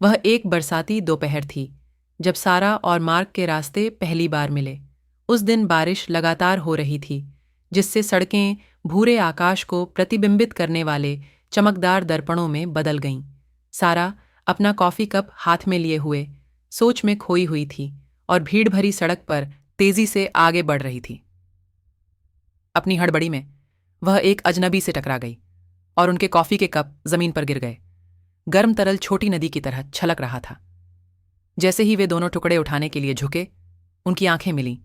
वह एक बरसाती दोपहर थी जब सारा और मार्क के रास्ते पहली बार मिले। उस दिन बारिश लगातार हो रही थी, जिससे सड़कें भूरे आकाश को प्रतिबिंबित करने वाले चमकदार दर्पणों में बदल गईं। सारा अपना कॉफी कप हाथ में लिए हुए सोच में खोई हुई थी और भीड़ भरी सड़क पर तेजी से आगे बढ़ रही थी। अपनी हड़बड़ी में वह एक अजनबी से टकरा गई और उनके कॉफी के कप जमीन पर गिर गए। गर्म तरल छोटी नदी की तरह छलक रहा था। जैसे ही वे दोनों टुकड़े उठाने के लिए झुके, उनकी आंखें मिलीं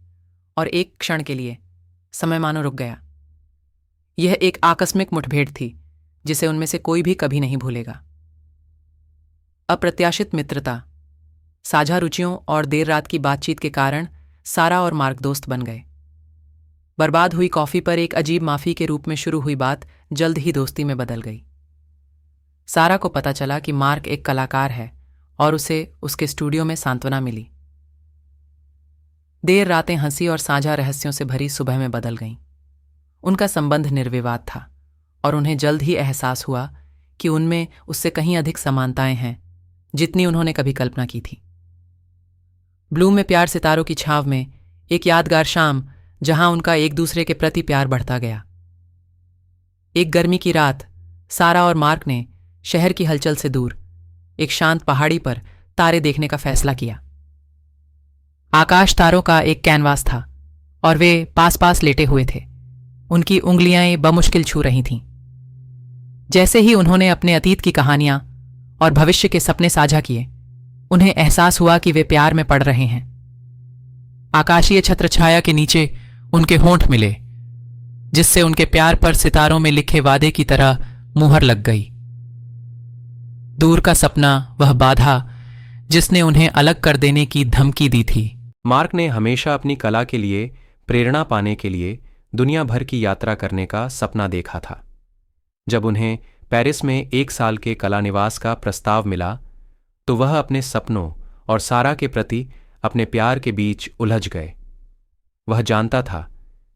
और एक क्षण के लिए समय मानो रुक गया। यह एक आकस्मिक मुठभेड़ थी जिसे उनमें से कोई भी कभी नहीं भूलेगा। अप्रत्याशित मित्रता, साझा रुचियों और देर रात की बातचीत के कारण सारा और मार्क दोस्त बन गए। बर्बाद हुई कॉफी पर एक अजीब माफी के रूप में शुरू हुई बात जल्द ही दोस्ती में बदल गई। सारा को पता चला कि मार्क एक कलाकार है और उसे उसके स्टूडियो में सांत्वना मिली। देर रातें हंसी और साझा रहस्यों से भरी सुबह में बदल गईं। उनका संबंध निर्विवाद था और उन्हें जल्द ही एहसास हुआ कि उनमें उससे कहीं अधिक समानताएं हैं जितनी उन्होंने कभी कल्पना की थी। ब्लूम में प्यार सितारों की छांव में एक यादगार शाम जहां उनका एक दूसरे के प्रति प्यार बढ़ता गया। एक गर्मी की रात सारा और मार्क ने शहर की हलचल से दूर एक शांत पहाड़ी पर तारे देखने का फैसला किया। आकाश तारों का एक कैनवास था और वे पास पास लेटे हुए थे। उनकी उंगलियां बमुश्किल छू रही थीं। जैसे ही उन्होंने अपने अतीत की कहानियां और भविष्य के सपने साझा किए, उन्हें एहसास हुआ कि वे प्यार में पड़ रहे हैं। आकाशीय छत्रछाया के नीचे उनके होंठ मिले, जिससे उनके प्यार पर सितारों में लिखे वादे की तरह मुहर लग गई। दूर का सपना, वह बाधा जिसने उन्हें अलग कर देने की धमकी दी थी। मार्क ने हमेशा अपनी कला के लिए प्रेरणा पाने के लिए दुनिया भर की यात्रा करने का सपना देखा था। जब उन्हें पेरिस में 1 साल के कला निवास का प्रस्ताव मिला तो वह अपने सपनों और सारा के प्रति अपने प्यार के बीच उलझ गए। वह जानता था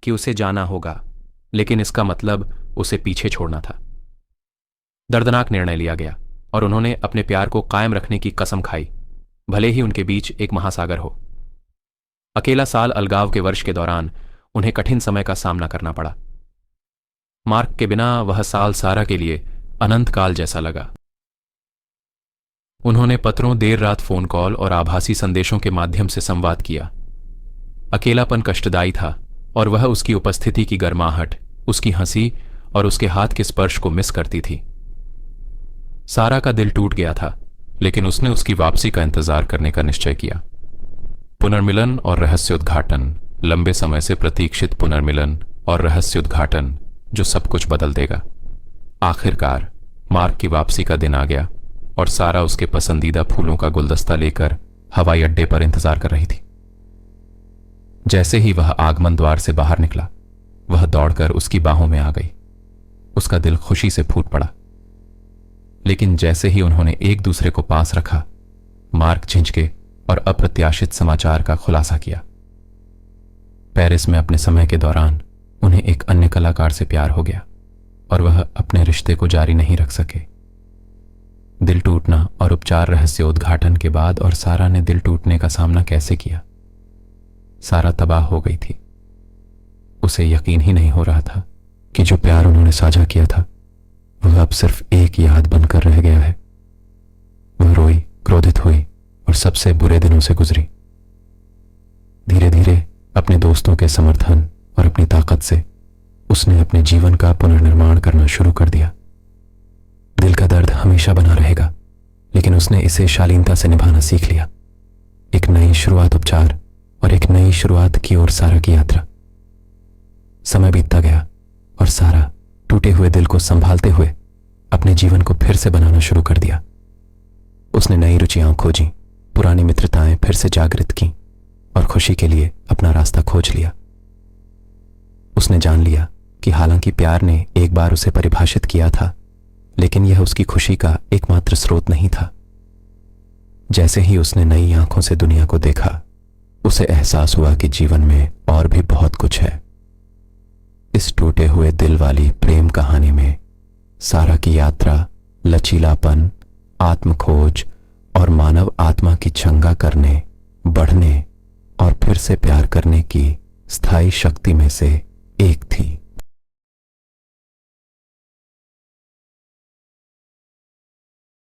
कि उसे जाना होगा, लेकिन इसका मतलब उसे पीछे छोड़ना था। दर्दनाक निर्णय लिया गया और उन्होंने अपने प्यार को कायम रखने की कसम खाई, भले ही उनके बीच एक महासागर हो। अकेला साल अलगाव के वर्ष के दौरान उन्हें कठिन समय का सामना करना पड़ा। मार्क के बिना वह साल सारा के लिए अनंत काल जैसा लगा। उन्होंने पत्रों, देर रात फोन कॉल और आभासी संदेशों के माध्यम से संवाद किया। अकेलापन कष्टदायी था और वह उसकी उपस्थिति की गर्माहट, उसकी हंसी और उसके हाथ के स्पर्श को मिस करती थी। सारा का दिल टूट गया था, लेकिन उसने उसकी वापसी का इंतजार करने का निश्चय किया। पुनर्मिलन और रहस्योद्घाटन, लंबे समय से प्रतीक्षित पुनर्मिलन और रहस्योद्घाटन जो सब कुछ बदल देगा। आखिरकार मार्क की वापसी का दिन आ गया और सारा उसके पसंदीदा फूलों का गुलदस्ता लेकर हवाई अड्डे पर इंतजार कर रही थी। जैसे ही वह आगमन द्वार से बाहर निकला, वह दौड़कर उसकी बाहों में आ गई। उसका दिल खुशी से फूट पड़ा। लेकिन जैसे ही उन्होंने एक दूसरे को पास रखा, मार्क झिंझके और अप्रत्याशित समाचार का खुलासा किया। पेरिस में अपने समय के दौरान उन्हें एक अन्य कलाकार से प्यार हो गया और वह अपने रिश्ते को जारी नहीं रख सके। दिल टूटना और उपचार रहस्योद्घाटन के बाद और सारा ने दिल टूटने का सामना कैसे किया। सारा तबाह हो गई थी। उसे यकीन ही नहीं हो रहा था कि जो प्यार उन्होंने साझा किया था वह अब सिर्फ एक याद बनकर रह गया है। वह रोई, क्रोधित हुई और सबसे बुरे दिनों से गुजरी। धीरे धीरे अपने दोस्तों के समर्थन और अपनी ताकत से उसने अपने जीवन का पुनर्निर्माण करना शुरू कर दिया। दिल का दर्द हमेशा बना रहेगा, लेकिन उसने इसे शालीनता से निभाना सीख लिया। एक नई शुरुआत, उपचार और एक नई शुरुआत की ओर सारा की यात्रा। समय बीतता गया और सारा टूटे हुए दिल को संभालते हुए अपने जीवन को फिर से बनाना शुरू कर दिया। उसने नई रुचियां खोजी, पुरानी मित्रताएं फिर से जागृत की और खुशी के लिए अपना रास्ता खोज लिया। उसने जान लिया कि हालांकि प्यार ने एक बार उसे परिभाषित किया था, लेकिन यह उसकी खुशी का एकमात्र स्रोत नहीं था। जैसे ही उसने नई आंखों से दुनिया को देखा, उसे एहसास हुआ कि जीवन में और भी बहुत कुछ है। इस टूटे हुए दिल वाली प्रेम कहानी में सारा की यात्रा, लचीलापन, आत्मखोज और मानव आत्मा की छंगा करने, बढ़ने और फिर से प्यार करने की स्थायी शक्ति में से एक थी।